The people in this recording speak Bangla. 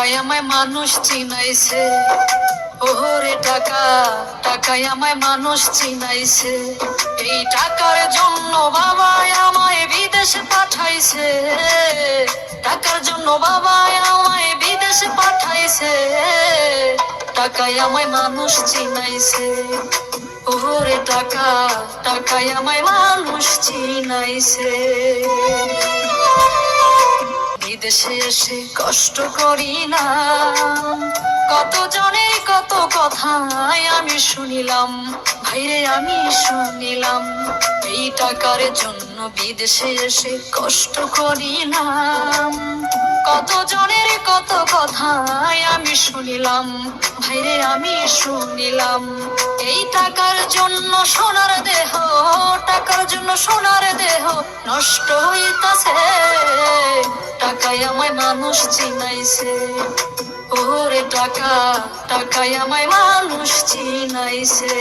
টাকায় আমায় মানুষ চিনাইছে, ওরে টাকা, টাকায় আমায় মানুষ চিনাইছে। এই টাকার জন্য বাবা আমায় বিদেশে পাঠাইছে, টাকার জন্য বাবা আমায় বিদেশে পাঠাইছে। টাকায় আমায় মানুষ চিনাইছে, ওরে টাকা, টাকায় আমায় মানুষ চিনাইছে। বিদেশে এসে কষ্ট করি না, কত জনের কত কথাই আমি শুনিলাম, ভাইরে আমি শুনিলাম। এই টাকার জন্য বিদেশে এসে কষ্ট করি না, কত জনের কত কথাই আমি শুনিলাম, ভাইরে আমি শুনিলাম। এই টাকার জন্য সোনার দেহ, টাকার জন্য সোনার দেহ নষ্ট হইতাছে। টাকায় আমায় মানুষ চিনাইছে, ওরে টাকা, টাকায় আমায় মানুষ চিনাইছে।